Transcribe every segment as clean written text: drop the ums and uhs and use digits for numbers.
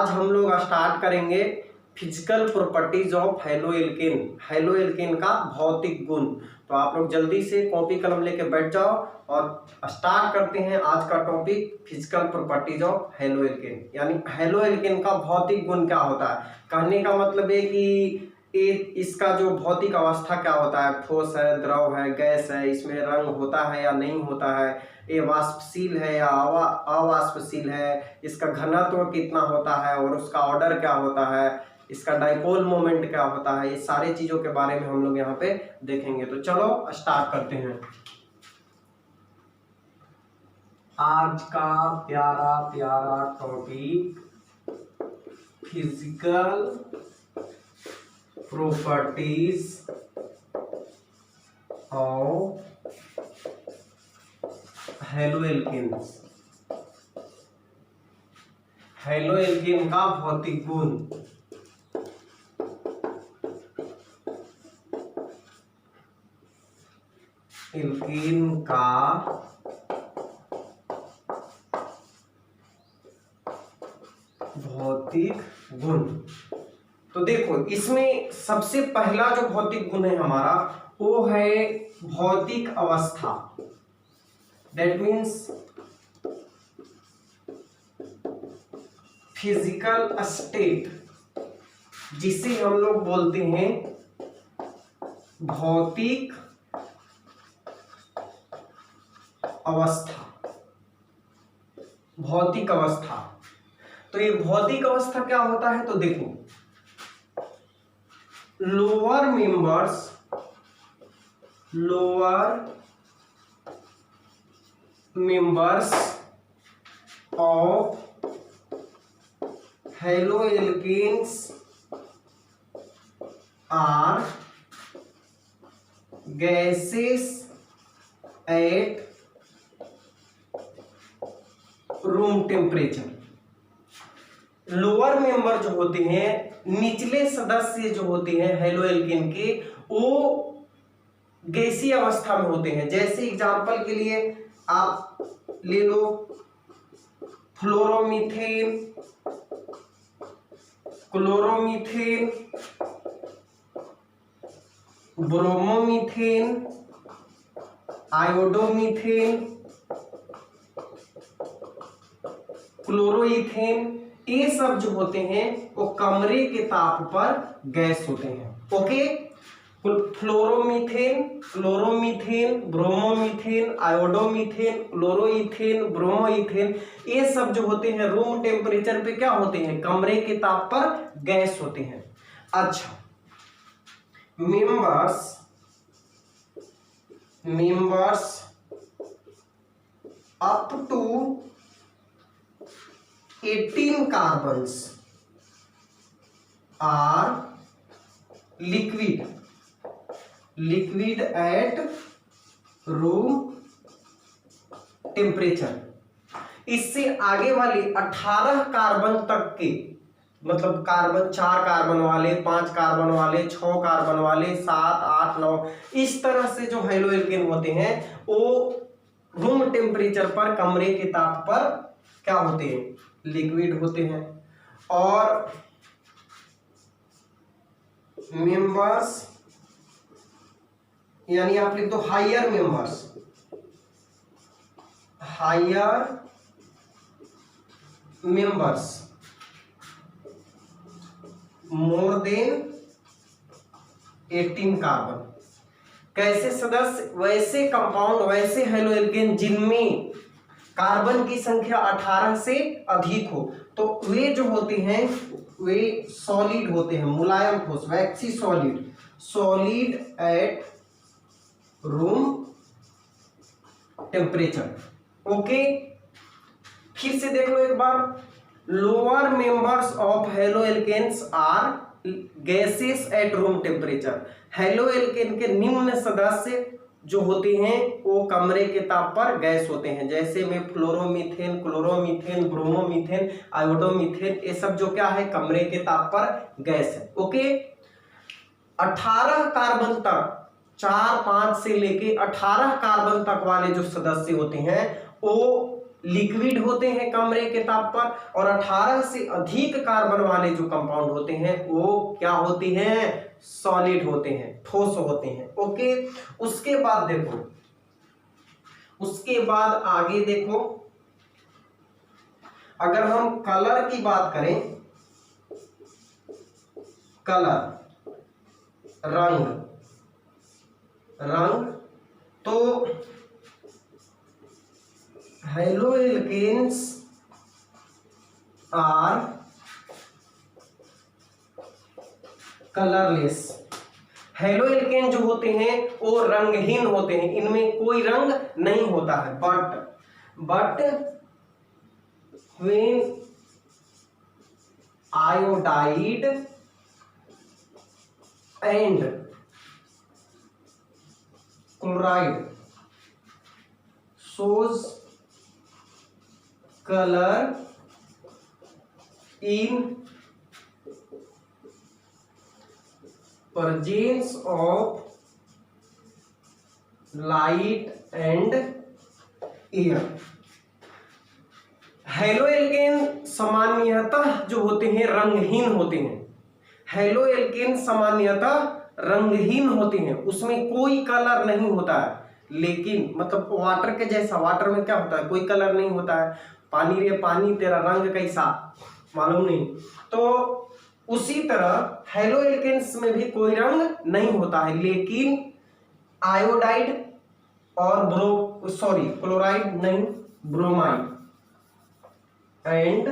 आज हम लोग स्टार्ट करेंगे physical properties of haloalkane, haloalkane का भौतिक गुण। तो आप लोग जल्दी से कॉपी कलम लेके बैठ जाओ और स्टार्ट करते हैं आज का topic physical properties of haloalkane. यानी हेलोएल्केन का भौतिक गुण क्या होता है। कहने का मतलब है कि इसका जो भौतिक अवस्था क्या होता है, ठोस है, द्रव है, गैस है, इसमें रंग होता है या नहीं होता है, ये वाष्पशील है या अवाष्पशील है, इसका घनत्व कितना होता है और उसका ऑर्डर क्या होता है, इसका डाइपोल मोमेंट क्या होता है, ये सारी चीजों के बारे में हम लोग यहाँ पे देखेंगे। तो चलो स्टार्ट करते हैं आज का प्यारा प्यारा topic physical properties of haloalkanes, haloalkane का भौतिक गुण। एल्केन का भौतिक गुण। तो देखो इसमें सबसे पहला जो भौतिक गुण है हमारा वो है भौतिक अवस्था। दैट मीन्स फिजिकल स्टेट, जिसे हम लोग बोलते हैं भौतिक अवस्था। भौतिक अवस्था, तो ये भौतिक अवस्था क्या होता है। तो देखो lower members of haloalkanes are gases at room temperature. Lower member जो होते हैं, निचले सदस्य जो होते हैं हेलोएल्केन के, वो गैसीय अवस्था में होते हैं। जैसे एग्जांपल के लिए आप ले लो fluoromethane, chloromethane, bromomethane, iodomethane, chloroethane, ये सब जो होते हैं वो कमरे के ताप पर गैस होते हैं। Okay, fluoromethane, chloromethane, bromomethane, iodomethane, chloroethane, bromoethane, ये सब जो होते हैं रूम टेम्परेचर पे क्या होते हैं, कमरे के ताप पर गैस होते हैं। अच्छा, members up to 18 carbons are liquid at room temperature. इससे आगे वाले 18 कार्बन तक के, मतलब कार्बन 4 कार्बन वाले, 5 कार्बन वाले, 6 कार्बन वाले, 7, 8, 9, इस तरह से जो हेलोएल्केन होते हैं वो रूम टेम्परेचर पर, कमरे के ताप पर क्या होते हैं, लिक्विड होते हैं। और मेंबर्स, यानी आप लिख दो higher members more than 18 carbon. कैसे सदस्य, वैसे कंपाउंड, वैसे हेलोएल्केन जिनमें कार्बन की संख्या 18 से अधिक हो, तो वे जो होते हैं वे सॉलिड होते हैं, मुलायम ठोस, waxy solid at room temperature. Okay, फिर से देख लो एक बार, lower members of haloalkanes are gases at room temperature. Haloalkane के निम्न सदस्य जो होते हैं वो कमरे के ताप पर गैस होते हैं। जैसे में फ्लोरोमीथेन, क्लोरोमीथेन, ब्रोमोमीथेन, आयोडोमीथेन, ये सब जो क्या है, कमरे के ताप पर गैस है। ओके, 18 कार्बन तक, 4, 5 से लेके 18 कार्बन तक वाले जो सदस्य होते हैं वो लिक्विड होते हैं कमरे के ताप पर, और 18 से अधिक कार्बन वाले जो कंपाउंड होते हैं वो क्या होते हैं, सॉलिड होते हैं, ठोस होते हैं। ओके, उसके बाद देखो, उसके बाद आगे देखो, अगर हम कलर की बात करें, कलर रंग, रंग तो हैलोएल्केन्स आर कलरलेस। हैलोएल्केन जो होते हैं वो रंगहीन होते हैं, इनमें कोई रंग नहीं होता है। But when iodide and chloride shows color in presence of light and air। Haloalkane सामान्यतः जो होते हैं रंगहीन होते हैं, हैलोएल्केन सामान्यतः रंगहीन होते हैं, उसमें कोई कलर नहीं होता है। लेकिन मतलब वाटर के जैसा, वाटर में क्या होता है, कोई कलर नहीं होता है। पानी रे पानी, तेरा रंग कैसा मालूम नहीं। तो उसी तरह हैलोएल्केन्स में भी कोई रंग नहीं होता है, लेकिन आयोडाइड और क्लोराइड नहीं, ब्रोमाइड एंड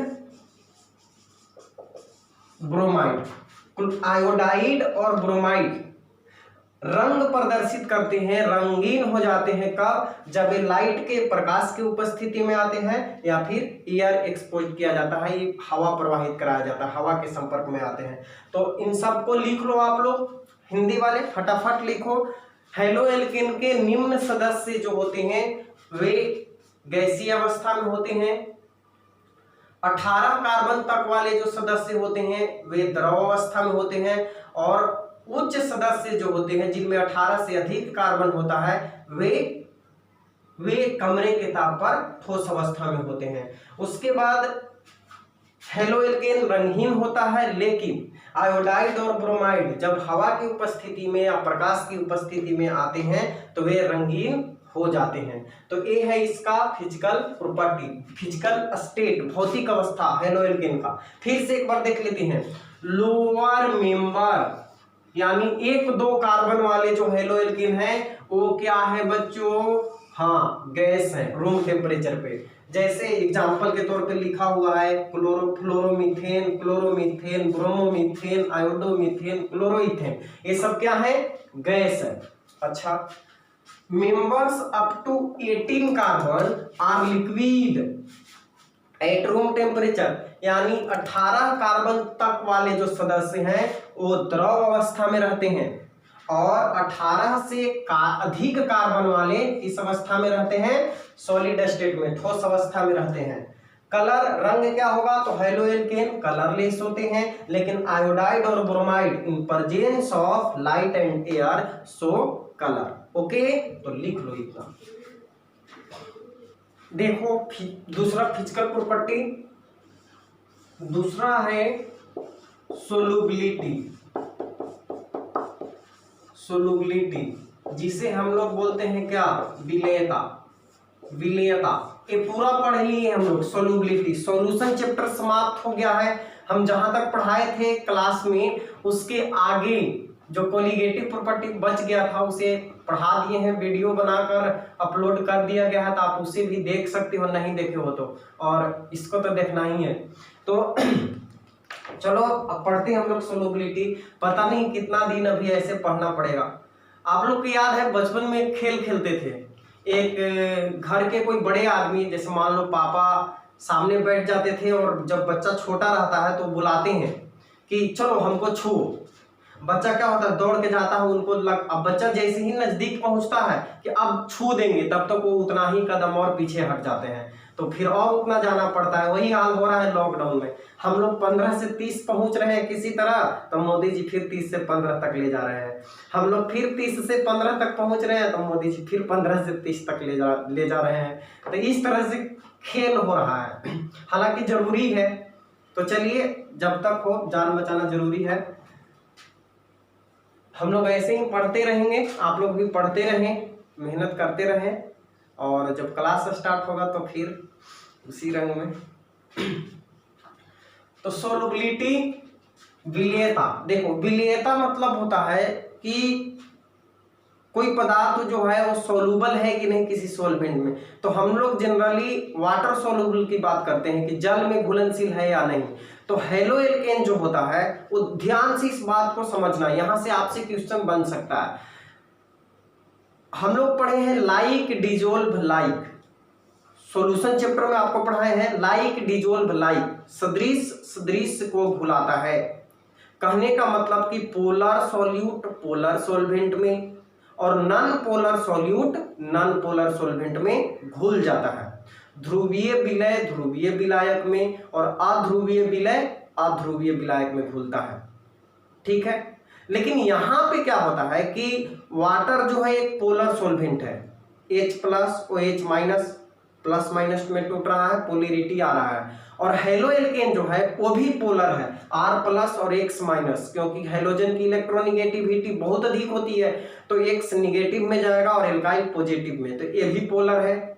ब्रोमाइड, आयोडाइड और ब्रोमाइड रंग प्रदर्शित करते हैं, रंगीन हो जाते हैं। कब? जब ये लाइट के प्रकाश की उपस्थिति में आते हैं या फिर एयर एक्सपोज किया जाता है, ये हवा प्रवाहित कराया जाता है, हवा के संपर्क में आते हैं। तो इन सब को लिख लो आप लोग, हिंदी वाले फटाफट लिखो। हैलोएल्केन के निम्न सदस्य जो होते हैं वे गैसीय अवस्था में होते हैं। 18 कार्बन तक वाले जो सदस्य होते हैं वे द्रव अवस्था में होते हैं, और उच्च सदस्य जो होते हैं जिनमें 18 से अधिक कार्बन होता है वे कमरे के ताप पर ठोस अवस्था में होते हैं। उसके बाद हैलोएल्केन रंगहीन होता है, लेकिन आयोडाइड और ब्रोमाइड जब हवा की उपस्थिति में या प्रकाश की उपस्थिति में आते हैं तो वे रंगीन हो जाते हैं। तो ये है इसका फिजिकल प्रॉपर्टी, फिजिकल स्टेट, भौतिक अवस्था हैलोएल्केन का। फिर से एक बार देख लेते हैं। लोअर मेंबर यानी 1-2 कार्बन वाले जो हैलोएल्केन है वो क्या है बच्चों, हाँ गैस है रूम टेम्परेचर पे। जैसे एग्जांपल के तौर पे लिखा हुआ है fluoromethane, chloromethane, bromomethane, iodomethane, chloroethane, ये सब क्या है, गैस है। अच्छा, members up to 18 carbon are liquid at room temperature, यानी 18 कार्बन तक वाले जो सदस्य हैं वो द्रव अवस्था में रहते हैं, और 18 से अधिक कार्बन वाले इस अवस्था में रहते हैं, सॉलिड स्टेट में, ठोस अवस्था में रहते हैं। कलर रंग क्या होगा, तो हैलोएल्केन कलरलेस होते हैं, लेकिन आयोडाइड और bromide in presence of light and air show colour. Okay, तो लिख लो इतना। देखो दूसरा फिजिकल प्रॉपर्टी, दूसरा है सोलुबिलिटी। सोलुबिलिटी जिसे हम लोग बोलते हैं क्या, विलेयता। विलेयता ये पूरा पढ़ लिए हम लोग। सोलुबिलिटी, सॉल्यूशन चैप्टर समाप्त हो गया है। हम जहां तक पढ़ाए थे क्लास में उसके आगे जो कोलिगेटिव प्रॉपर्टी बच गया था उसे पढ़ा दिए हैं, वीडियो बनाकर अपलोड कर दिया गया है, तो आप उसे भी देख सकते हो, नहीं देखे हो तो, और इसको तो देखना ही है। तो चलो अब पढ़ते हैं हम लोग सोलुबिलिटी। पता नहीं कितना दिन अभी ऐसे पढ़ना पड़ेगा। आप लोग को याद है बचपन में एक खेल खेलते थे, एक घर के कोई बड़े आदमी, जैसे मान लो पापा सामने बैठ जाते थे, और जब बच्चा छोटा रहता है तो बुलाते हैं कि चलो हमको छुओ। बच्चा क्या होता है, दौड़ के जाता है उनको अब बच्चा जैसे ही नजदीक पहुंचता है कि अब छू देंगे, तब तक वो उतना ही कदम और पीछे हट जाते हैं, तो फिर और उतना जाना पड़ता है। वही हाल हो रहा है लॉकडाउन में। हम लोग 15 से 30 पहुंच रहे हैं किसी तरह, तो मोदी जी फिर 30 से 15 तक ले जा रहे हैं। हम लोग फिर 30 से 15 तक पहुंच रहे हैं, तो मोदी जी फिर 15 से 30 तक ले जा रहे हैं। तो इस तरह से खेल हो रहा है, हालांकि जरूरी है। तो चलिए, जब तक हो जान बचाना जरूरी है। हम लोग ऐसे ही पढ़ते रहेंगे, आप लोग भी पढ़ते रहें, मेहनत करते रहें, और जब क्लास स्टार्ट होगा तो फिर उसी रंग में। तो सोलबिलिटी, विलेयता, देखो विलेयता मतलब होता है कि कोई पदार्थ जो है वो सोलूबल है कि नहीं किसी सॉल्वेंट में। तो हम लोग जनरली वाटर सोलूबल की बात करते हैं कि जल में घुलनशील है या नहीं। तो हेलोएल्केन जो होता है वो, ध्यान से इस बात को समझना, यहां से आपसे क्वेश्चन बन सकता है। हम लोग पढ़े हैं like dissolve like, solution chapter में आपको पढ़ाए हैं लाइक डिजोल्व लाइक, सदृश सदृश को घुलाता है। कहने का मतलब कि पोलर सॉल्यूट पोलर सॉल्वेंट में और non polar solute non polar solvent में घुल जाता है। ध्रुवीय विलय ध्रुवीय विलायक में और अध्रुवीय विलय अध्रुवीय विलायक में घुलता है। ठीक है, लेकिन यहां पे क्या होता है कि वाटर जो है एक पोलर सॉल्वेंट है, H प्लस और H माइनस, प्लस माइनस में टूट रहा है, पोलरिटी आ रहा है। और हेलोएल्केन जो है वो भी पोलर है, R प्लस और X माइनस, क्योंकि हेलोजन की इलेक्ट्रोनिगेटिविटी बहुत अधिक होती है, तो X निगेटिव में जाएगा और एल्काइल पॉजिटिव में, तो ये भी पोलर है।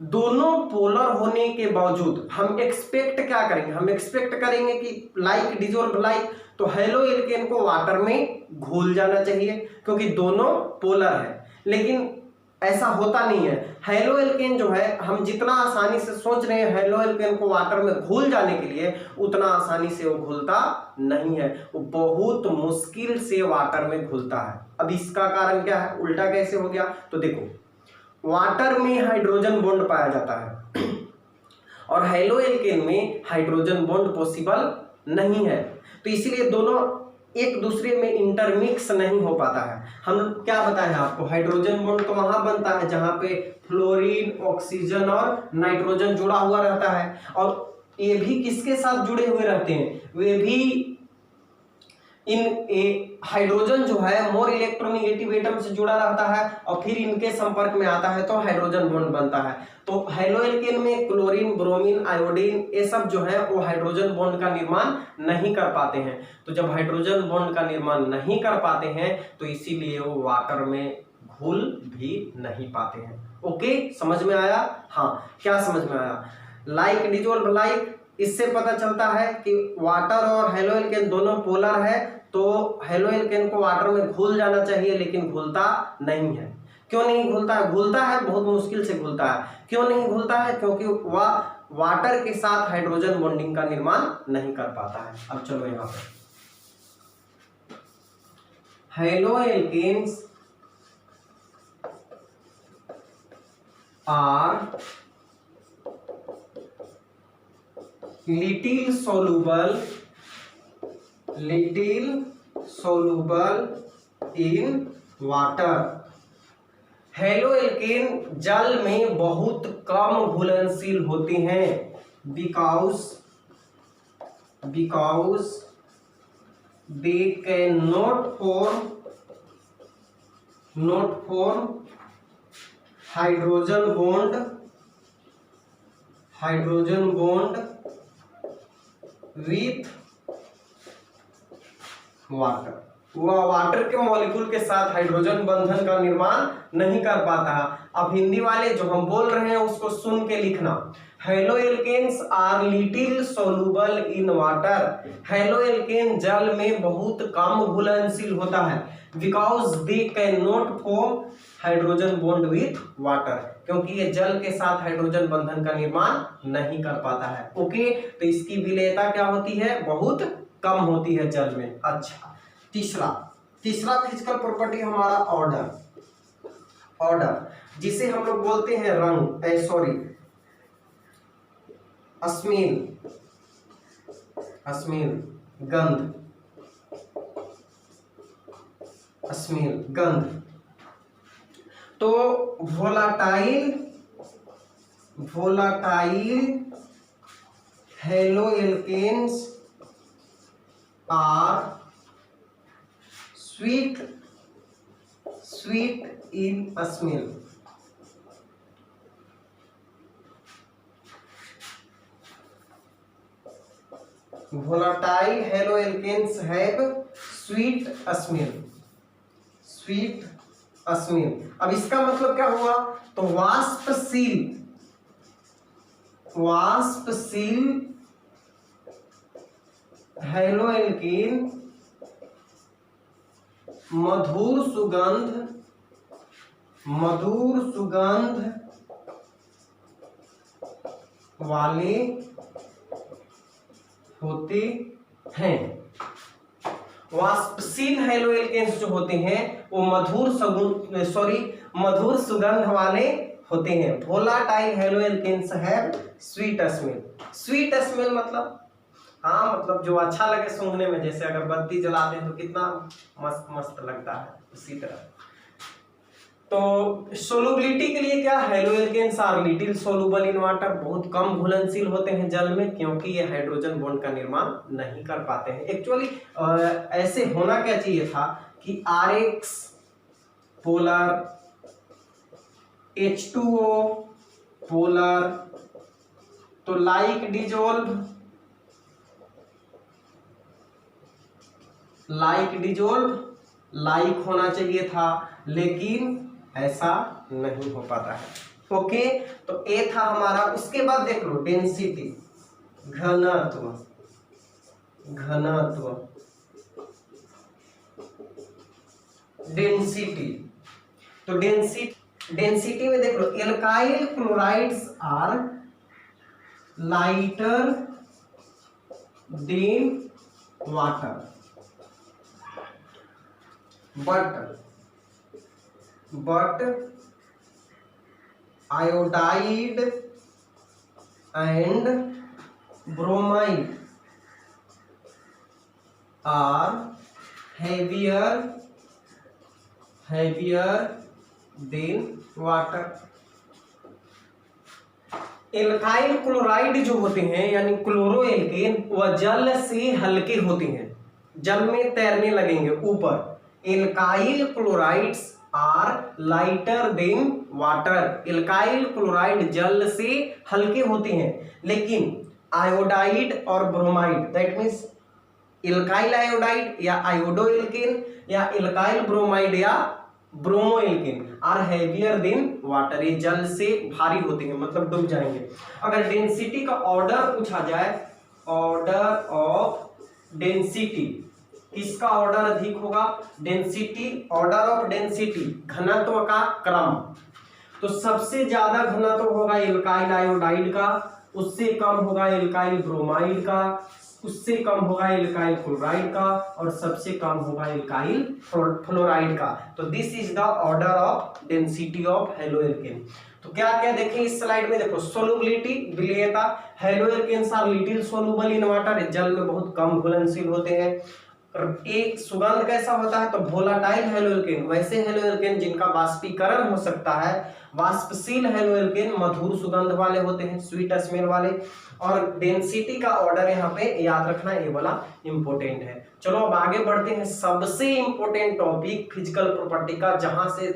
दोनों पोलर होने के बावजूद हम एक्सपेक्ट क्या करेंगे, हम एक्सपेक्ट करेंगे कि लाइक डिजोल्व लाइक, तो हेलोएल्केन को वाटर में घुल जाना चाहिए क्योंकि दोनों पोलर है। लेकिन ऐसा होता नहीं है। हेलोएल्केन जो है, हम जितना आसानी से सोच रहे हैं हेलोएल्केन को वाटर में घुल जाने के लिए, उतना आसानी से वो घुलता नहीं है, वो बहुत मुश्किल से वाटर में घुलता है। अब इसका कारण क्या है, उल्टा कैसे हो गया, तो देखो वाटर में हाइड्रोजन बॉन्ड पाया जाता है और हेलोएल्केन में हाइड्रोजन बॉन्ड पॉसिबल नहीं है, तो इसीलिए दोनों एक दूसरे में इंटरमिक्स नहीं हो पाता है। हम क्या बताएं आपको, हाइड्रोजन बॉन्ड तो वहां बनता है जहां पे फ्लोरीन ऑक्सीजन और नाइट्रोजन जुड़ा हुआ रहता है, और ये भी किसके साथ जुड़े हुए रहते हैं, वे भी हाइड्रोजन जो है मोर इलेक्ट्रोनिगेटिव एटम से जुड़ा रहता है और फिर इनके संपर्क में आता है तो हाइड्रोजन बॉन्ड बनता है। तो हेलोएल्केन में क्लोरीन ब्रोमीन आयोडीन ये सब जो है वो हाइड्रोजन बॉन्ड का निर्माण नहीं कर पाते हैं। तो जब हाइड्रोजन बॉन्ड का निर्माण नहीं कर पाते हैं तो इसीलिए वो वाटर में घुल भी नहीं पाते हैं। ओके, समझ में आया? हाँ, क्या समझ में आया? लाइक डिजोल्व लाइक, इससे पता चलता है कि वाटर और हेलोएल्केन दोनों पोलर है, तो हेलोएल्केन को वाटर में घुल जाना चाहिए लेकिन घुलता नहीं है। क्यों नहीं घुलता है? घुलता है, बहुत मुश्किल से घुलता है। क्यों नहीं घुलता है? क्योंकि वह वाटर के साथ हाइड्रोजन बॉन्डिंग का निर्माण नहीं कर पाता है। अब चलो यहाँ पे haloalkanes are little soluble in water। Haloalkane जल में बहुत कम घुलनशील होते हैं because they cannot form hydrogen bond with water. वह वाटर के मॉलिक्यूल के साथ हाइड्रोजन बंधन का निर्माण नहीं कर पाता है। अब हिंदी वाले जो हम बोल रहे हैं उसको सुन के लिखना। Haloalkanes are little soluble in water. Haloalkane जल में बहुत कम घुलनशील होता है because they can not form hydrogen bond with water, क्योंकि ये जल के साथ हाइड्रोजन बंधन का निर्माण नहीं कर पाता है। ओके, तो इसकी विलेयता क्या होती है, बहुत कम होती है जल में। अच्छा, तीसरा फिजिकल प्रॉपर्टी हमारा ऑर्डर, जिसे हम लोग बोलते हैं रंग, स्मेल, गंध। तो volatile haloalkanes are sweet in smell. volatile haloalkanes have sweet smell, sweet smell। अब इसका मतलब क्या हुआ, तो वाष्पशील हैलोएल्केन मधुर सुगंध वाले होते हैं। वाष्पशील हैलोएल्केन्स जो होते हैं वो मधुर सुगंध वाले होते हैं। Volatile haloalkanes have sweet smell. Sweet smell मतलब हाँ, मतलब जो अच्छा लगे सूंघने में, जैसे अगर बत्ती जलाते हैं तो कितना मस्त मस्त लगता है, उसी तरह। तो सोलुबिलिटी के लिए क्या, haloalkanes are little soluble in water, बहुत कम घुलनशील होते हैं जल में, क्योंकि ये हाइड्रोजन बॉन्ड का निर्माण नहीं कर पाते हैं। एक्चुअली ऐसे होना क्या चाहिए था कि RX पोलर, H2O पोलर, तो लाइक डिजोल्व लाइक होना चाहिए था, लेकिन ऐसा नहीं हो पाता है। ओके, तो ए था हमारा। उसके बाद देख लो डेंसिटी, घनत्व। डेंसिटी, तो डेंसिटी में देख लो, alkyl chlorides are lighter than water, but iodide and bromide are heavier than water। Alkyl chloride जो होते हैं यानी क्लोरोएल्केन, वह जल से हल्के होते हैं, जल में तैरने लगेंगे ऊपर। Alkyl chlorides are lighter than water, alkyl chloride जल से हल्के होते हैं, लेकिन आयोडाइड और bromide, that means alkyl iodide या आयोडोएल्केन या एल्काइल ब्रोमाइड या bromoalkane are heavier than water, ये जल से भारी होते हैं, मतलब डूब जाएंगे। अगर डेंसिटी का ऑर्डर पूछा जाए, ऑर्डर ऑफ डेंसिटी, किसका ऑर्डर अधिक होगा, डेंसिटी, ऑर्डर ऑफ डेंसिटी, घनत्व का क्रम, तो सबसे ज्यादा घनत्व होगा एल्काइल आयोडाइड का, उससे कम होगा एल्काइल ब्रोमाइड का, उससे कम होगा एल्काइल क्लोराइड का, और सबसे कम होगा एल्काइल फ्लोराइड का। तो this is the order of density of haloalkane. तो क्या क्या देखें इस स्लाइड में, देखो सोलुबिलिटी, विलेयता, haloalkanes are little soluble in water, जल में बहुत कम घुलनशील होते हैं। एक सुगंध कैसा होता है, तो वोलाटाइल हैलोएल्केन, वैसे हैलोएल्केन जिनका वाष्पीकरण हो सकता है। वाष्पशील हैलोएल्केन मधुर सुगंध वाले होते हैं, स्वीट स्मेल वाले। और डेंसिटी का ऑर्डर यहाँ पे याद रखना, ये वाला इंपॉर्टेंट है। चलो अब आगे बढ़ते हैं। सबसे इंपॉर्टेंट टॉपिक फिजिकल प्रॉपर्टी का, जहां से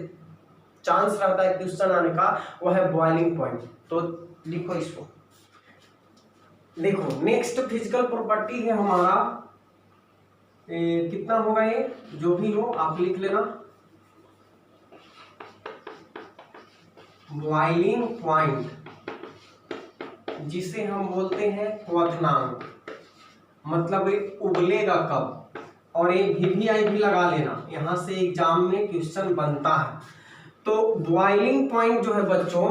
चांस रहता है क्वेश्चन आने का, वो है बॉइलिंग पॉइंट। तो लिखो इसको, देखो नेक्स्ट फिजिकल प्रॉपर्टी है हमारा, कितना होगा ये, जो भी हो आप लिख लेना। बॉइलिंग पॉइंट, जिसे हम बोलते हैं क्वथनांक, मतलब उबलेगा कब, और एक VVI भी लगा लेना, यहां से एग्जाम में क्वेश्चन बनता है। तो बॉइलिंग पॉइंट जो है बच्चों,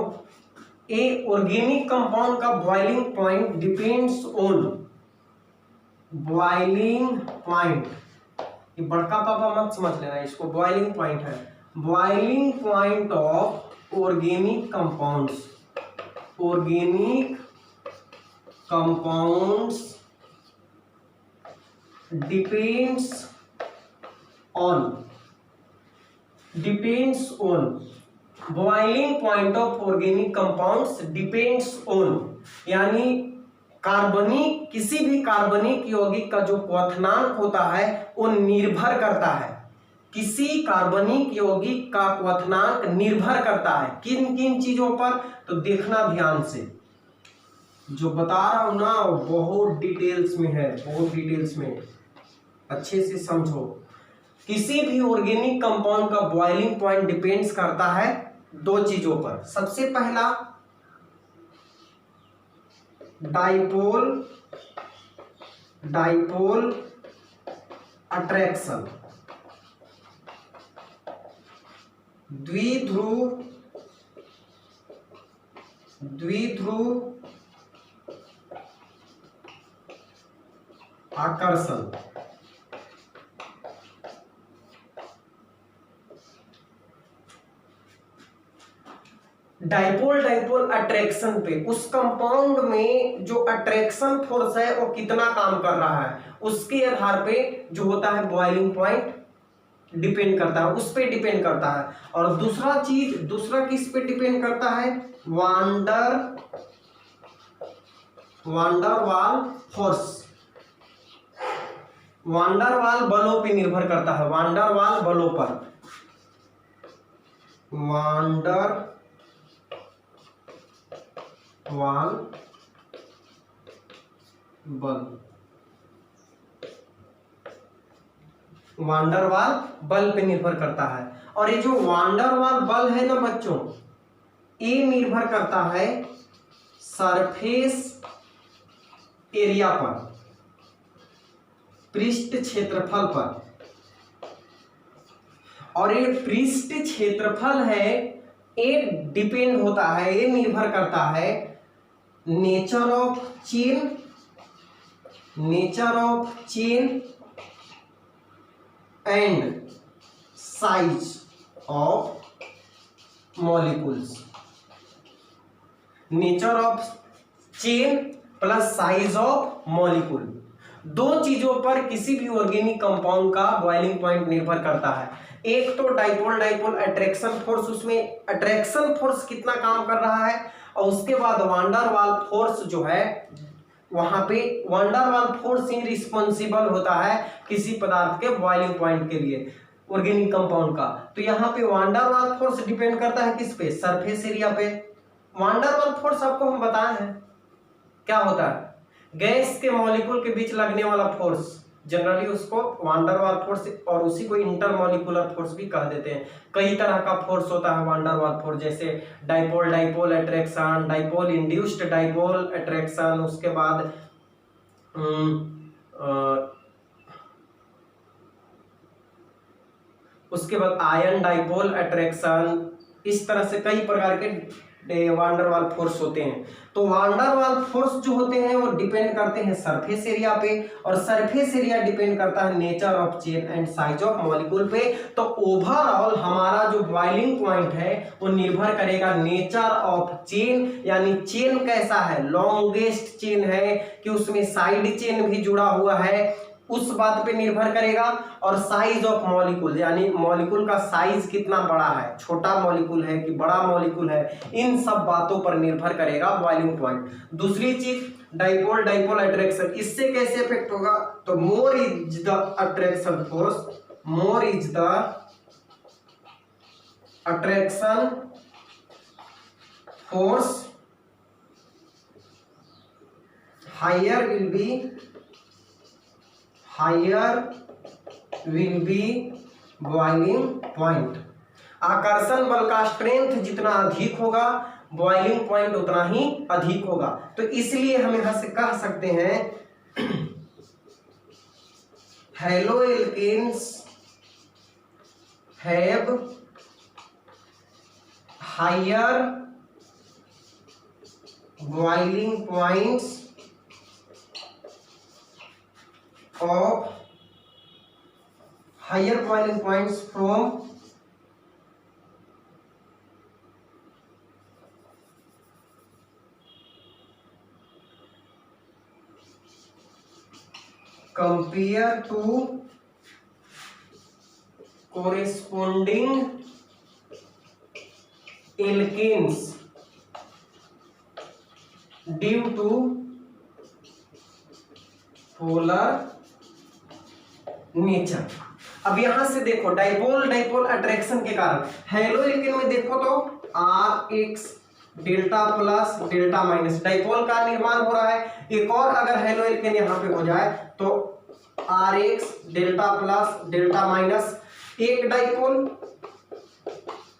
ए ऑर्गेनिक कंपाउंड का boiling point depends on, boiling point, ये बड़का पापा मत समझ लेना इसको, बॉइलिंग पॉइंट है, boiling point of organic compounds, organic compounds depends on, boiling point of organic compounds depends on, यानी कार्बनिक, किसी भी कार्बनिक यौगिक का जो क्वथनांक होता है वो निर्भर करता है, किसी कार्बनिक यौगिक का क्वथनांक निर्भर करता है किन किन चीजों पर, तो देखना ध्यान से, जो बता रहा हूं ना वो बहुत डिटेल्स में है, बहुत डिटेल्स में, अच्छे से समझो। किसी भी ऑर्गेनिक कंपाउंड का बॉइलिंग पॉइंट डिपेंड्स करता है दो चीजों पर। सबसे पहला डाइपोल अट्रैक्शन, द्विध्रुव आकर्षण। डाइपोल अट्रैक्शन पे उस कंपाउंड में जो अट्रैक्शन फोर्स है वो कितना काम कर रहा है, उसके आधार पे जो होता है बॉइलिंग पॉइंट डिपेंड करता है, उस पे डिपेंड करता है। और दूसरा किस पे डिपेंड करता है, वांडरवाल फोर्स, वांडरवाल बलों पे निर्भर करता है, वांडरवाल बलों पर, वांडरवाल बल पे निर्भर करता है। और ये जो वांडरवाल बल है ना बच्चों, ये निर्भर करता है सरफेस एरिया पर, पृष्ठ क्षेत्रफल पर। और ये पृष्ठ क्षेत्रफल है, ये डिपेंड होता है, ये निर्भर करता है nature of chain and size of molecules. Nature of chain plus size of molecule, दो चीजों पर किसी भी ऑर्गेनिक कंपाउंड का बॉइलिंग पॉइंट निर्भर करता है। एक तो डाइपोल अट्रैक्शन फोर्स, उसमें अट्रैक्शन फोर्स कितना काम कर रहा है, और उसके बाद वांडरवाल फोर्स जो है, वहां पे वांडरवाल फोर्स ही रिस्पॉन्सिबल होता है किसी पदार्थ के बॉइलिंग पॉइंट के लिए, ऑर्गेनिक कंपाउंड का। तो यहाँ पे वांडरवाल फोर्स डिपेंड करता है किस पे, सरफेस एरिया पे। वांडरवाल फोर्स आपको हम बताए हैं क्या होता है, गैस के मॉलिक्यूल के बीच लगने वाला फोर्स, जनरली उसको वांडरवाल फोर्स, और उसी को इंटरमॉलिक्यूलर फोर्स भी कह देते हैं। कई तरह का फोर्स होता है वांडरवाल फोर्स, जैसे dipole attraction, dipole induced dipole attraction, उसके बाद आयन डाइपोल अट्रैक्शन, इस तरह से कई प्रकार के वांडरवाल फोर्स होते हैं। तो वांडरवाल फोर्स जो होते हैं वो डिपेंड करते हैं सरफेस एरिया पे, और सरफेस एरिया डिपेंड करता है nature of chain and size of molecule पे। तो ओवरऑल हमारा जो बॉइलिंग पॉइंट है वो निर्भर करेगा नेचर ऑफ चेन, यानी चेन कैसा है, लॉन्गेस्ट चेन है कि उसमें साइड चेन भी जुड़ा हुआ है, उस बात पे निर्भर करेगा। और साइज ऑफ मॉलिक्यूल, यानी मॉलिक्यूल का साइज कितना बड़ा है, छोटा मॉलिक्यूल है कि बड़ा मॉलिक्यूल है, इन सब बातों पर निर्भर करेगा बॉइलिंग पॉइंट। दूसरी चीज डाइपोल अट्रैक्शन, इससे कैसे इफेक्ट होगा, तो more is the attraction force, more is the attraction force, higher will be boiling point. आकर्षण बल का स्ट्रेंथ जितना अधिक होगा, बॉइलिंग पॉइंट उतना ही अधिक होगा। तो इसलिए हम यहां से कह सकते हैं haloalkanes have higher boiling points of higher boiling points from compare to corresponding alkanes due to polar nature. अब यहां से देखो डाइपोल अट्रैक्शन के कारण हैलोएल्केन में देखो तो RX delta plus delta minus, dipole का निर्माण हो रहा है। एक और अगर हेलो एल्केन यहाँ पे हो जाए तो RH delta plus delta minus, एक डाइपोल।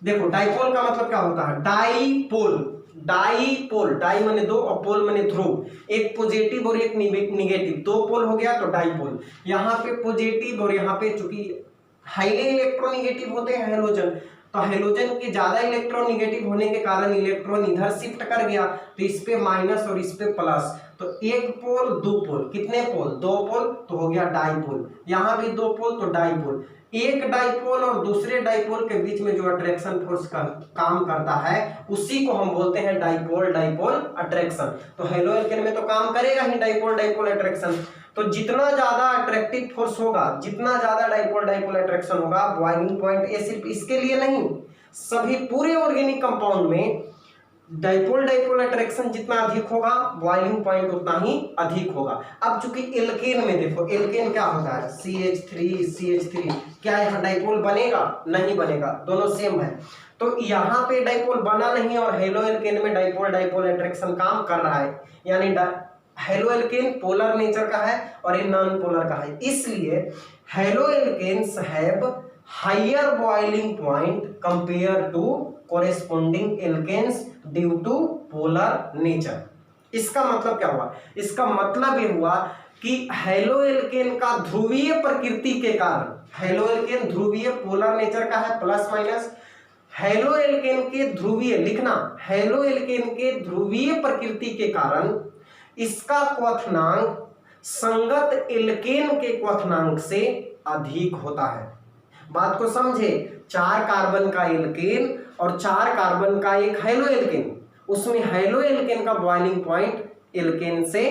देखो डाइपोल का मतलब क्या होता है, डाइपोल, डाइपोल, डाई माने दो और पोल माने ध्रुव, एक पॉजिटिव और एक निगेटिव, दो पोल हो गया तो डाइपोल। यहाँ पे पॉजिटिव और यहाँ पे चूंकि हाईली इलेक्ट्रोनिगेटिव होते हैं हेलोजन, तो हेलोजन के ज्यादा इलेक्ट्रोनिगेटिव होने के कारण इलेक्ट्रॉन इधर शिफ्ट कर गया, तो इस पे माइनस और इस पे प्लस, तो एक पोल दो पोल, कितने पोल, दो पोल, तो हो गया डाइपोल। यहाँ भी दो पोल तो डाइपोल। एक डाइपोल और दूसरे डाइपोल के बीच में जो अट्रैक्शन फोर्स का काम करता है उसी को हम बोलते हैं डाइपोल डाइपोल अट्रैक्शन। तो हेलो एल्केन में तो काम करेगा ही डाइपोल डाइपोल अट्रैक्शन। तो जितना ज्यादा अट्रैक्टिव फोर्स होगा, जितना ज्यादा डाइपोल डाइपोल अट्रैक्शन होगा, बॉइलिंग पॉइंट ये सिर्फ इसके लिए नहीं, सभी पूरे ऑर्गेनिक कंपाउंड में डाइपोल डाइपोल अट्रैक्शन जितना अधिक होगा बॉइलिंग पॉइंट उतना ही अधिक होगा। अब चूंकि एल्केन में देखो, एल्केन क्या होता है, CH3 क्या यहाँ डाइपोल बनेगा, नहीं बनेगा, दोनों सेम है। तो यहाँ पे डाइपोल बना नहीं और हेलो एल्केन में डाइपोल डाइपोल अट्रैक्शन काम कर रहा है, यानी हेलो एल्केन पोलर नेचर का है और ये नॉन पोलर का है, इसलिए haloalkanes have higher boiling point compare to corresponding alkanes due to polar nature. इसका मतलब क्या हुआ, इसका मतलब ये हुआ कि हेलो एल्केन का ध्रुवीय प्रकृति के कारण, हेलो एल्केन ध्रुवीय पोलर नेचर का है प्लस माइनस, हेलो एल्केन के ध्रुवीय लिखना, हेलो एल्केन के ध्रुवीय प्रकृति के कारण इसका क्वथनांक संगत एल्केन के क्वथनांक से अधिक होता है। बात को समझे, 4 कार्बन का एल्केन और 4 कार्बन का एक हेलो एल्केन, उसमें हेलो एल्केन का बॉइलिंग पॉइंट एल्केन से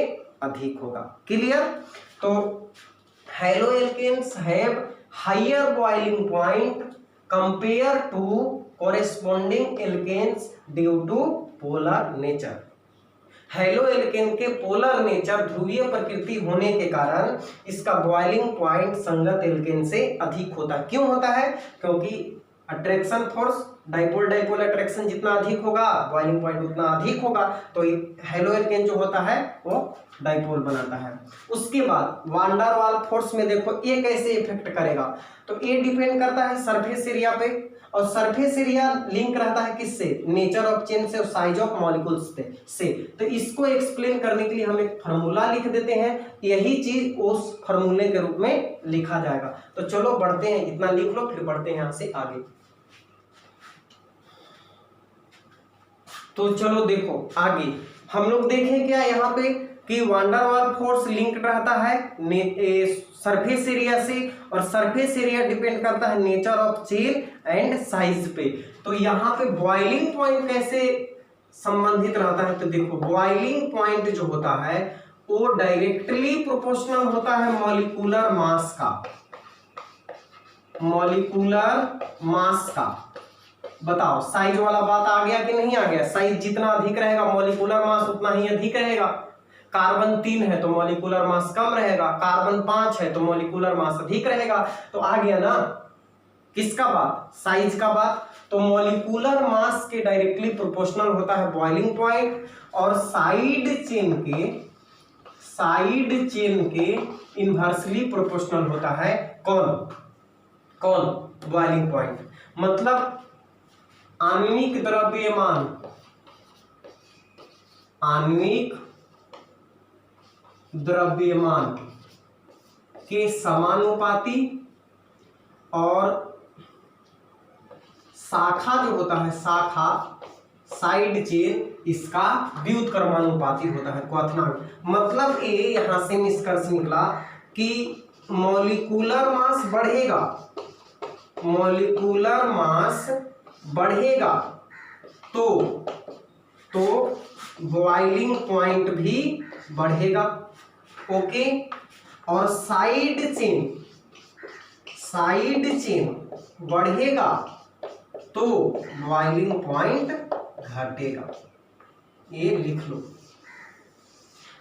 अधिक होगा। क्लियर? तो haloalkanes have higher boiling point compare to corresponding alkanes due to polar nature. Haloalkane के पोलर नेचर ध्रुवीय प्रकृति होने के कारण इसका बॉइलिंग पॉइंट संगत एल्केन से अधिक होता है। क्यों होता है? क्योंकि attraction force dipole dipole attraction जितना अधिक होगा बॉइलिंग पॉइंट उतना अधिक होगा, तो हेलो एल्केन जो होता है वो डाइपोल बनाता है। उसके बाद वांडर वाल फोर्स में देखो ये कैसे इफेक्ट करेगा, तो ये डिपेंड करता है सरफेस एरिया पे, और सरफेस एरिया लिंक रहता है किससे, नेचर ऑफ चेन से और साइज ऑफ मॉलिक्यूल्स से। तो इसको एक्सप्लेन करने के लिए हम एक फार्मूला लिख देते हैं, यही चीज उस फार्मूले के रूप में लिखा जाएगा। तो चलो बढ़ते हैं, इतना लिख लो फिर बढ़ते हैं यहां से आगे। तो चलो देखो आगे हम लोग देखें क्या यहाँ पे कि वांडर वाल फोर्स लिंक रहता है सरफेस एरिया से, और सरफेस एरिया डिपेंड करता है nature of chain and size पे। तो यहाँ पे बॉइलिंग पॉइंट कैसे संबंधित रहता है, तो देखो बॉइलिंग पॉइंट जो होता है वो डायरेक्टली प्रोपोर्शनल होता है मॉलिक्यूलर मास का, मॉलिक्यूलर मास का। बताओ साइज वाला बात आ गया कि नहीं आ गया? साइज जितना अधिक रहेगा मॉलिक्यूलर मास उतना ही अधिक रहेगा। कार्बन 3 है तो मॉलिक्यूलर मास कम रहेगा, कार्बन 5 है तो मॉलिक्यूलर मास अधिक रहेगा। तो आ गया ना किसका बात, साइज का बात। तो मॉलिक्यूलर मास के डायरेक्टली प्रोपोर्शनल होता है बॉइलिंग पॉइंट, और साइड चेन के इनवर्सली प्रोपोर्शनल होता है कौन बॉइलिंग पॉइंट। मतलब आणविक द्रव्यमान के समानुपाती, और शाखा जो होता है शाखा साइड चेन इसका व्युत्क्रमानुपाती होता है क्वथनांक। मतलब ये यहां से निष्कर्ष निकला कि मॉलिक्यूलर मास बढ़ेगा, मॉलिक्यूलर मास बढ़ेगा तो बॉइलिंग पॉइंट भी बढ़ेगा। ओके, और साइड चेन बढ़ेगा तो बॉइलिंग पॉइंट घटेगा। ये लिख लो।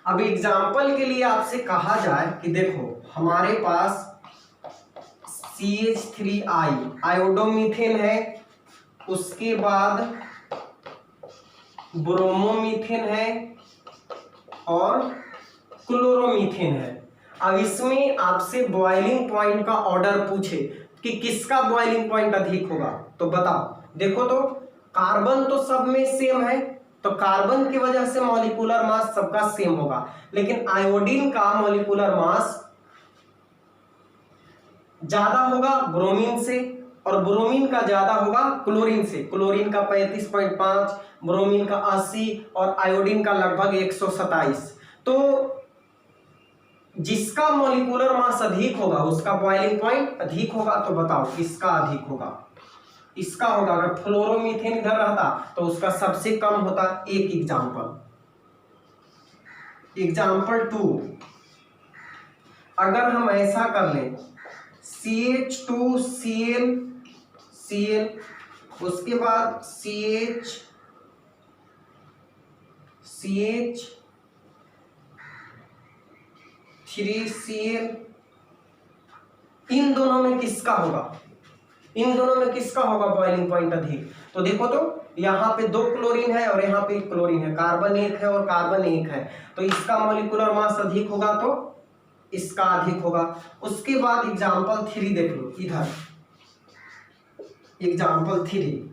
अब एग्जांपल के लिए आपसे कहा जाए कि देखो हमारे पास CH3I आयोडोमीथेन है, उसके बाद ब्रोमोमीथेन है और क्लोरोमीथेन है। अब इसमें आपसे बॉइलिंग पॉइंट का ऑर्डर पूछे कि किसका बॉइलिंग पॉइंट अधिक होगा, तो बताओ। देखो तो कार्बन तो सब में सेम है, तो कार्बन की वजह से मॉलिक्यूलर मास सबका सेम होगा, लेकिन आयोडीन का मॉलिक्यूलर मास ज्यादा होगा ब्रोमीन से, और ब्रोमीन का ज्यादा होगा क्लोरीन से। क्लोरीन का 35.5, ब्रोमीन का 80 और आयोडीन का लगभग 127। तो जिसका मॉलिक्यूलर मास अधिक होगा उसका बॉइलिंग पॉइंट अधिक होगा। तो बताओ किसका अधिक होगा? इसका होगा। अगर फ्लोरोमीथेन इधर रहता तो उसका सबसे कम होता। एक एग्जाम्पल 2, अगर हम ऐसा कर लें CH2Cl, उसके बाद CH3Cl, इन दोनों में किसका होगा बॉइलिंग पॉइंट अधिक? तो देखो तो यहाँ पे 2 क्लोरीन है और यहाँ पे 1 क्लोरीन है, कार्बन 1 है और कार्बन 1 है, तो इसका मॉलिक्यूलर मास अधिक होगा, तो इसका अधिक होगा। उसके बाद एग्जाम्पल 3 देख लो इधर, एग्जाम्पल 3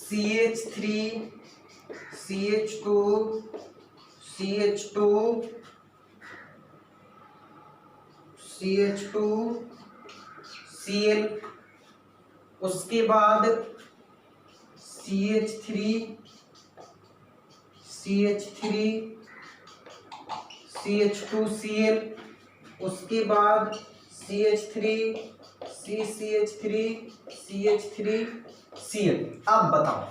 CH3 CH2 Cl, उसके बाद CH3 CH2Cl, उसके बाद CH3Cl। अब बताओ,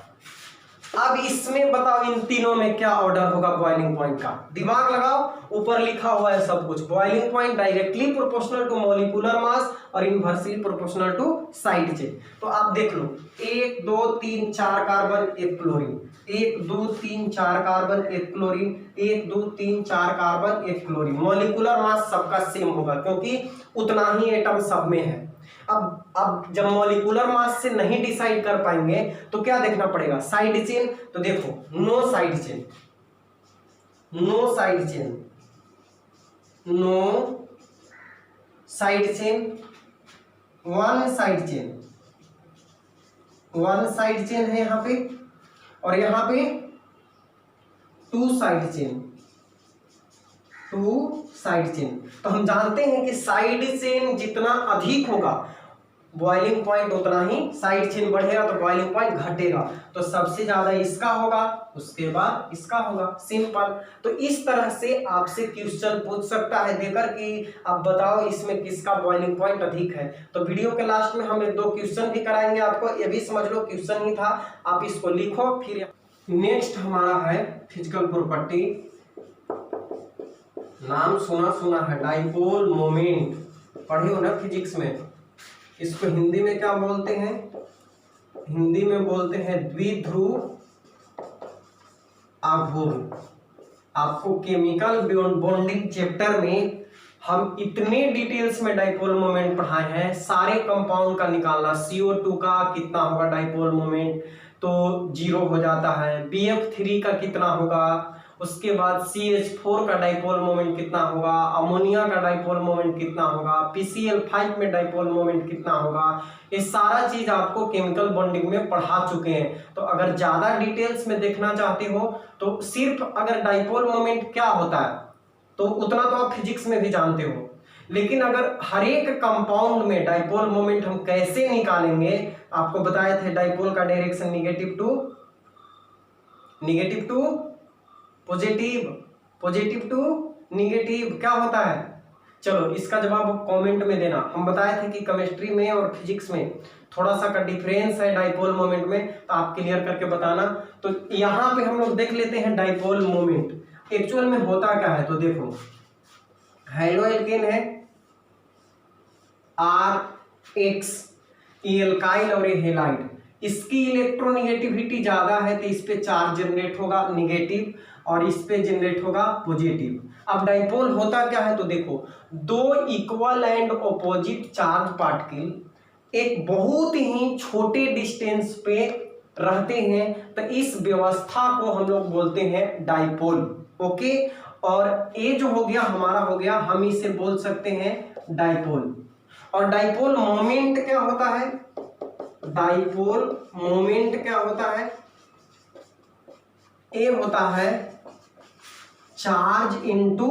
अब इसमें बताओ इन तीनों में क्या ऑर्डर होगा बॉइलिंग पॉइंट का? दिमाग लगाओ, ऊपर लिखा हुआ है सब कुछ। Boiling point directly proportional to molecular mass और inversely proportional to side chain. तो आप देख लो 1 2 3 4 carbon 1 chlorine, 1 2 3 4 carbon 1 chlorine, 1 2 3 4 carbon 1 chlorine. Molecular mass सबका सेम होगा क्योंकि उतना ही एटम सब में है। अब जब मॉलिक्यूलर मास से नहीं डिसाइड कर पाएंगे तो क्या देखना पड़ेगा? Side chain. तो देखो no side chain, one side chain है यहाँ पे, और यहाँ पे 2 साइड चेन। तो हम जानते हैं कि साइड चेन जितना अधिक होगा बॉइलिंग पॉइंट उतना ही साइड चेन बढ़ेगा, तो बॉइलिंग पॉइंट घटेगा। तो सबसे ज्यादा इसका होगा, उसके बाद इसका होगा, सिंपल। तो इस तरह से आपसे क्वेश्चन पूछ सकता है देकर कि आप बताओ इसमें किसका बॉइलिंग पॉइंट अधिक है। तो वीडियो के लास्ट में हम 1-2 क्वेश्चन भी कराएंगे आपको, ये भी समझ लो क्वेश्चन ही था, आप इसको लिखो। फिर नेक्स्ट हमारा है फिजिकल प्रॉपर्टी, नाम सुना है, डाइपोल मोमेंट। पढ़े हो ना फिजिक्स में। इसको हिंदी में क्या बोलते हैं? हिंदी में बोलते हैं द्विध्रुव आघूर्ण। आपको केमिकल बॉन्डिंग चैप्टर में हम इतने डिटेल्स में डाइपोल मोमेंट पढ़ाए हैं, सारे कंपाउंड का निकालना। CO2 का कितना होगा डाइपोल मोमेंट, तो 0 हो जाता है। BF3 का कितना होगा, उसके बाद CH4 का डाइपोल मोमेंट कितना होगा, अमोनिया का डाइपोल मोमेंट कितना होगा, PCl5 में डाइपोल मोमेंट कितना होगा, ये सारा चीज आपको केमिकल बॉन्डिंग में पढ़ा चुके हैं। तो अगर ज्यादा डिटेल्स में देखना चाहते हो तो सिर्फ अगर डाइपोल मोमेंट क्या होता है तो उतना तो आप फिजिक्स में भी जानते हो, लेकिन अगर हर एक कंपाउंड में डाइपोल मोमेंट हम कैसे निकालेंगे, आपको बताए थे डाइपोल का direction negative to positive, positive to negative क्या होता है? चलो इसका जवाब कमेंट में देना। हम बताए थे कि केमिस्ट्री में और फिजिक्स में थोड़ा सा का डिफरेंस है डाइपोल मोमेंट में, तो आप क्लियर करके बताना। तो यहाँ पे हम लोग देख लेते हैं डाइपोल मोमेंट एक्चुअल में होता क्या है। तो देखो हेलो एल्केन है RX, एल्काइल और हेलाइड, इसकी इलेक्ट्रोनेगेटिविटी ज्यादा है तो इस पे चार्ज जनरेट होगा नेगेटिव और इस पे जनरेट होगा पॉजिटिव। अब डाइपोल होता क्या है? तो देखो 2 equal and opposite charge particle एक बहुत ही छोटे डिस्टेंस पे रहते हैं, तो इस व्यवस्था को हम लोग बोलते हैं डाइपोल। ओके, और ये जो हो गया हमारा हो गया, हम इसे बोल सकते हैं डाइपोल। और डाइपोल मोमेंट क्या होता है? डाइपोल मोमेंट क्या होता है? ये होता है चार्ज इनटू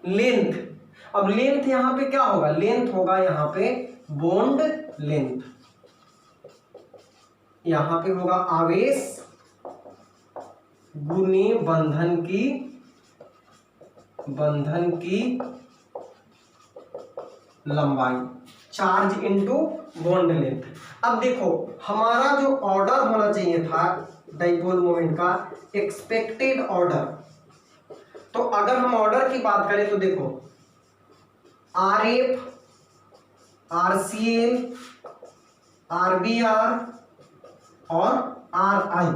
लेंथ। अब लेंथ यहां पे क्या होगा? लेंथ होगा यहां पे बॉन्ड लेंथ, यहां पे होगा आवेश गुनी बंधन की लंबाई, चार्ज इनटू बॉन्ड लेंथ। अब देखो हमारा जो ऑर्डर होना चाहिए था डाइपोल मोमेंट का, एक्सपेक्टेड ऑर्डर। तो अगर हम ऑर्डर की बात करें तो देखो RF, RCl, RBr और RI।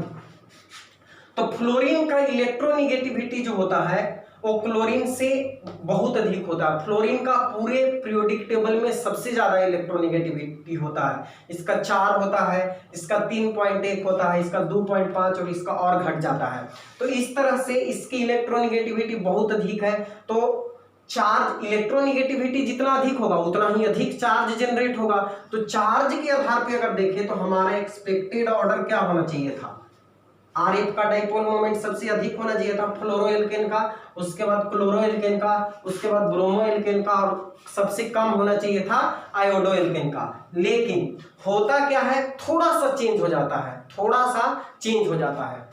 तो फ्लोरीन का इलेक्ट्रोनिगेटिविटी जो होता है वो क्लोरीन से बहुत अधिक होता है। फ्लोरीन का पूरे पीरियोडिक टेबल में सबसे ज्यादा इलेक्ट्रोनिगेटिविटी होता है। इसका 4 होता है, इसका 3.1 होता है, इसका 2.5 और इसका और घट जाता है। तो इस तरह से इसकी इलेक्ट्रोनिगेटिविटी बहुत अधिक है। तो चार्ज इलेक्ट्रोनिगेटिविटी जितना अधिक होगा उतना ही अधिक चार्ज जनरेट होगा। तो चार्ज के आधार पर अगर देखें तो हमारा एक्सपेक्टेड ऑर्डर क्या होना चाहिए था? RF का डाइपोल मोमेंट सबसे अधिक होना चाहिए था फ्लोरोएल्केन का, उसके बाद क्लोरोएल्केन का, उसके बाद ब्रोमोएल्केन का, और सबसे कम होना चाहिए था आयोडोएल्केन का। लेकिन होता क्या है, थोड़ा सा चेंज हो जाता है, थोड़ा सा चेंज हो जाता है।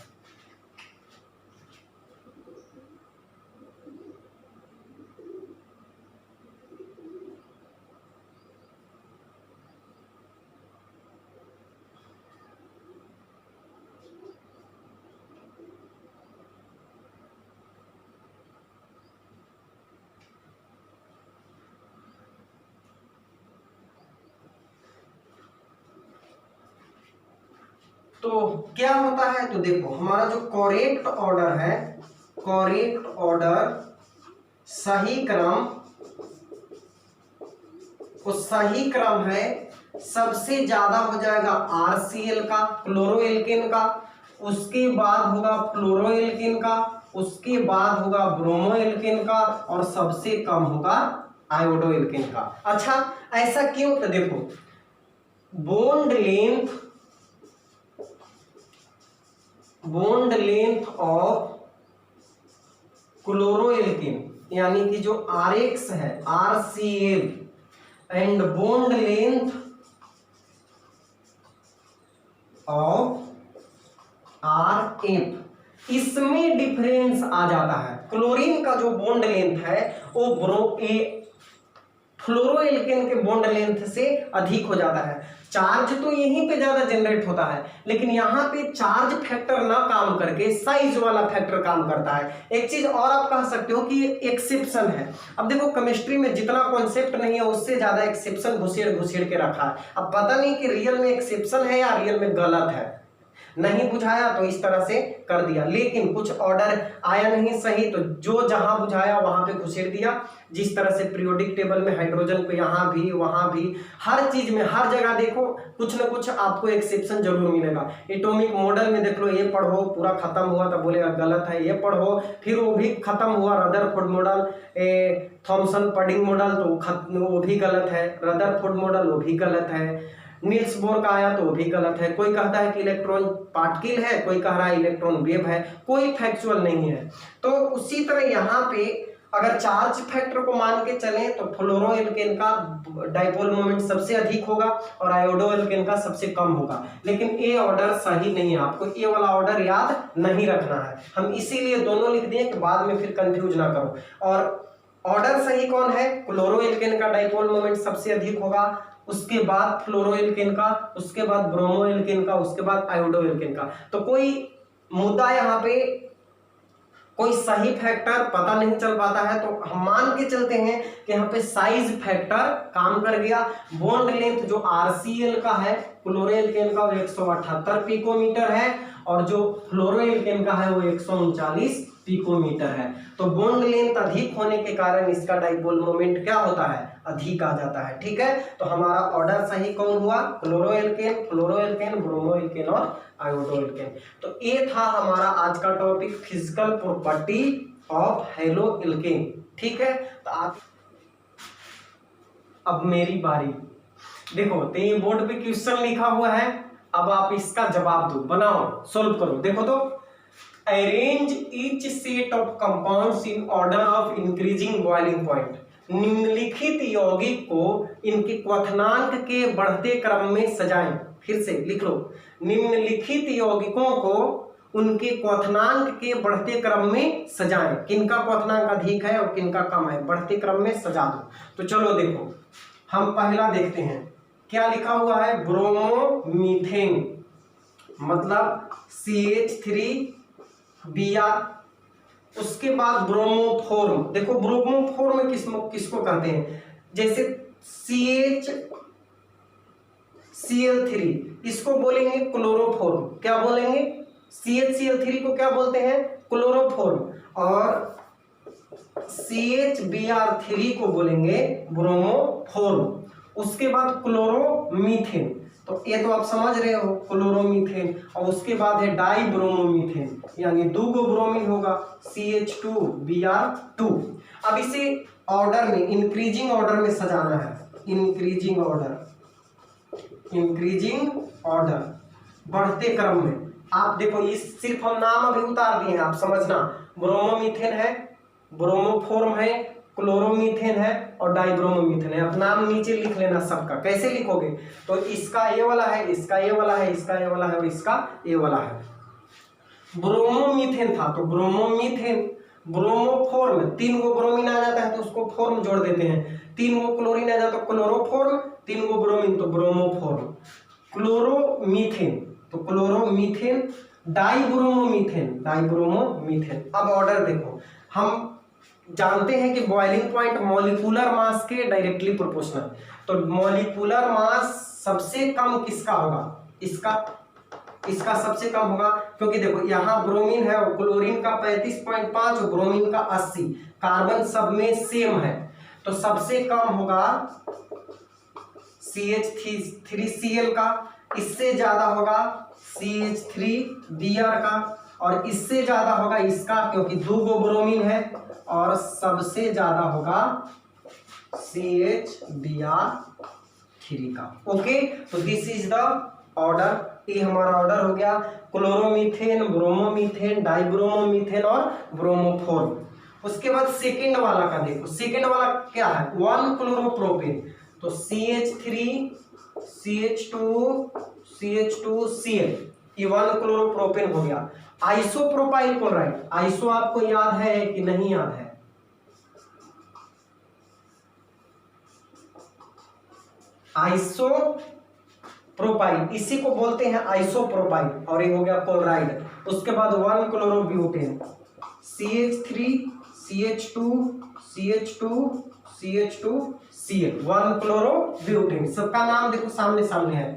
तो क्या होता है, तो देखो हमारा जो करेक्ट ऑर्डर है, करेक्ट ऑर्डर सही क्रम, वो सही क्रम है, सबसे ज्यादा हो जाएगा RCl का, क्लोरोएल्केन का, उसके बाद होगा फ्लोरोएल्केन का, उसके बाद होगा ब्रोमोएल्केन का, और सबसे कम होगा आयोडोएल्केन का। अच्छा ऐसा क्यों? तो देखो बॉन्ड लेंथ ऑफ क्लोरोएल्केन यानी कि जो RX है, RCl, and bond length of RF, इसमें डिफरेंस आ जाता है। क्लोरीन का जो बॉन्ड लेंथ है वो फ्लोरोएल्केन के बॉन्ड लेंथ से अधिक हो जाता है। चार्ज तो यहीं पे ज्यादा जनरेट होता है, लेकिन यहाँ पे चार्ज फैक्टर ना काम करके साइज वाला फैक्टर काम करता है। एक चीज और आप कह सकते हो कि एक्सेप्शन है। अब देखो केमिस्ट्री में जितना कॉन्सेप्ट नहीं है उससे ज्यादा एक्सेप्शन घुसेड़ के रखा है। अब पता नहीं कि रियल में एक्सेप्शन है या रियल में गलत है, नहीं बुझाया तो इस तरह से कर दिया, लेकिन कुछ ऑर्डर आया नहीं सही तो जो जहां बुझाया वहां पे घुसेड़ दिया। जिस तरह से पीरियोडिक टेबल में हाइड्रोजन को यहाँ भी वहां भी, हर चीज में हर जगह देखो कुछ ना कुछ आपको एक्सेप्शन जरूर मिलेगा। एटॉमिक मॉडल में देख लो, ये पढ़ो पूरा खत्म हुआ तो बोलेगा गलत है, ये पढ़ो फिर वो भी खत्म हुआ, Rutherford model, Thomson pudding model तो वो भी गलत है, रदरफोर्ड मॉडल वो भी गलत है, नील्स बोर का आया तो वो भी गलत है। कोई कहता है कि इलेक्ट्रॉन पार्टिकल है, कोई कह रहा है इलेक्ट्रॉन वेव है, कोई फैक्चुअल नहीं है। तो उसी तरह यहाँ पे अगर चार्ज फैक्टर को मान के चलें तो फ्लोरोएल्केन का डाइपोल मोमेंट सबसे अधिक होगा और आयोडोएल्केन का सबसे कम होगा। लेकिन ये ऑर्डर सही नहीं है, आपको ये वाला ऑर्डर याद नहीं रखना है। हम इसीलिए दोनों लिख दिए कि बाद में फिर कंफ्यूज ना करो। और ऑर्डर सही कौन है? क्लोरोएल्केन का डाइपोल मोमेंट सबसे अधिक होगा, उसके बाद फ्लोरोएल्केन का, उसके बाद ब्रोमोएल्केन का, उसके बाद आयोडोएल्केन का। तो कोई मुद्दा यहाँ पे कोई सही फैक्टर पता नहीं चल पाता है तो हम मान के चलते हैं कि यहाँ पे साइज फैक्टर काम कर गया। बॉन्ड लेंथ जो RCl का है, क्लोरोएल्केन का वो 178 पिकोमीटर है और जो फ्लोरोएल्केन का है वो 139 पिकोमीटर है। तो बॉन्ड लेंथ अधिक होने के कारण इसका डाइपोल मोमेंट क्या होता है, अधिक आ जाता है। ठीक है, तो हमारा ऑर्डर सही कौन हुआ, क्लोरोएल्केन, फ्लोरोएल्केन, ब्रोमोएल्केन और आयोडोएल्केन। तो ये था हमारा आज का topic, physical property of haloalkane. ठीक है, तो आप अब मेरी बारी। देखो तो ये बोर्ड पे क्वेश्चन लिखा हुआ है, अब आप इसका जवाब दो, बनाओ, सोल्व करो। देखो तो, arrange each set of compounds in order of increasing boiling point. निम्नलिखित यौगिक को इनके क्वथनांक के बढ़ते क्रम में सजाएं। फिर से लिख लो, निम्नलिखित यौगिकों को उनके क्वथनांक के बढ़ते क्रम में सजाएं। किनका क्वथनांक अधिक है और किनका कम है, बढ़ते क्रम में सजा दो। तो चलो देखो, हम पहला देखते हैं क्या लिखा हुआ है, ब्रोमोमीथेन मतलब CH3Br। उसके बाद ब्रोमोफॉर्म, देखो ब्रोमोफॉर्म किसको कहते हैं, जैसे CHCl3 इसको बोलेंगे क्लोरोफॉर्म। क्या बोलेंगे, CHCl3 को क्या बोलते हैं, क्लोरोफॉर्म, और CHBr3 को बोलेंगे ब्रोमोफॉर्म। उसके बाद क्लोरोमीथेन, तो ये तो आप समझ रहे हो क्लोरोमीथेन, और उसके बाद है डाइब्रोमोमीथेन, यानी दो ब्रोमीन होगा CH2Br2। अब इसे ऑर्डर में, इंक्रीजिंग ऑर्डर में सजाना है, इंक्रीजिंग ऑर्डर, बढ़ते क्रम में। आप देखो, ये सिर्फ हम नाम अभी उतार दिए हैं, आप समझना, ब्रोमोमीथेन है, ब्रोमोफॉर्म है, क्लोरोमीथेन है और डाइब्रोमोमीथेन है। अब नाम नीचे लिख लेना सबका। कैसे लिखोगे, तो इसका ये वाला है, इसका ये वाला है, इसका ये वाला है और इसका ये वाला है। ब्रोमोमीथेन था तो ब्रोमोमीथेन, ब्रोमोफॉर्म, 3 गो ब्रोमीन आ जाता है तो उसको फॉर्म जोड़ देते हैं, 3 गो क्लोरीन आ जाता है तो क्लोरोफॉर्म, 3 गो ब्रोमीन तो ब्रोमोफॉर्म। क्लोरोमीथेन तो क्लोरोमीथेन, डाइब्रोमोमीथेन। अब ऑर्डर देखो, हम जानते हैं कि बॉइलिंग पॉइंट मॉलिक्यूलर मास के डायरेक्टली प्रोपोर्शनल, तो मॉलिक्यूलर मास सबसे कम किसका होगा, इसका सबसे कम होगा, क्योंकि देखो यहाँ ब्रोमीन है और क्लोरीन का 35.5 और ब्रोमीन का 80, कार्बन सब में सेम है, तो सबसे कम होगा CH3Cl का, इससे ज्यादा होगा CH3Br का, और इससे ज्यादा होगा इसका, क्योंकि 2 गो ब्रोमीन है, और सबसे ज्यादा होगा CHBr3 का। ओके, तो दिस इज द ऑर्डर, ये हमारा ऑर्डर हो गया, क्लोरोमीथेन, ब्रोमोमीथेन, डाइब्रोमोमीथेन और ब्रोमोफॉर्म। उसके बाद सेकेंड वाला का देखो, सेकेंड वाला क्या है, 1 क्लोरोप्रोपेन, तो CH3 CH2Cl, ये 1 क्लोरोप्रोपेन हो गया। आइसोप्रोपाइल क्लोराइड, आइसो आपको याद है कि नहीं याद है, आइसोप्रोपाइल, इसी को बोलते हैं आइसोप्रोपाइल, और ये हो गया क्लोराइड। उसके बाद 1 क्लोरोब्यूटेन, CH3 CH2Cl, 1 क्लोरोब्यूटेन, सबका नाम देखो सामने है।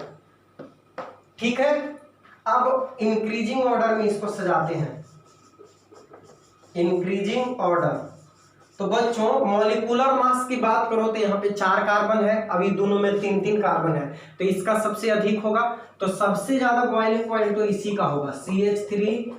ठीक है, अब इंक्रीजिंग ऑर्डर में इसको सजाते हैं, इंक्रीजिंग ऑर्डर। तो बच्चों मॉलिक्यूलर मास की बात करो तो यहाँ पे 4 कार्बन है, अभी दोनों में 3-3 कार्बन है, तो इसका सबसे अधिक होगा, तो सबसे ज्यादा बॉइलिंग पॉइंट तो इसी का होगा, CH3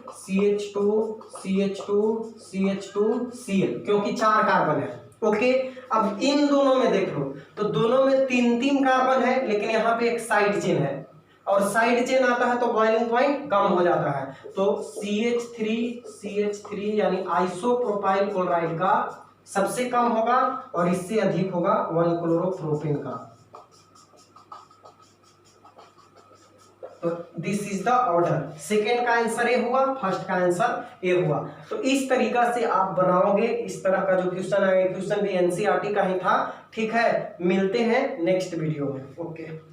CH2Cl, क्योंकि 4 कार्बन है। ओके, अब इन दोनों में देख लो, तो दोनों में 3-3 कार्बन है, लेकिन यहाँ पे एक साइड चेन है, और साइड चेन आता है तो बॉइलिंग पॉइंट कम हो जाता है, तो CH3 यानी आइसोप्रोपाइल क्लोराइड का सबसे कम होगा, और इससे अधिक होगा 1 क्लोरोप्रोपेन का। तो this is the order, second का आंसर ए हुआ, फर्स्ट का आंसर ए हुआ। तो इस तरीका से आप बनाओगे, इस तरह का जो क्वेश्चन आएगा, क्वेश्चन भी NCERT का ही था। ठीक है, मिलते हैं नेक्स्ट वीडियो में। ओके।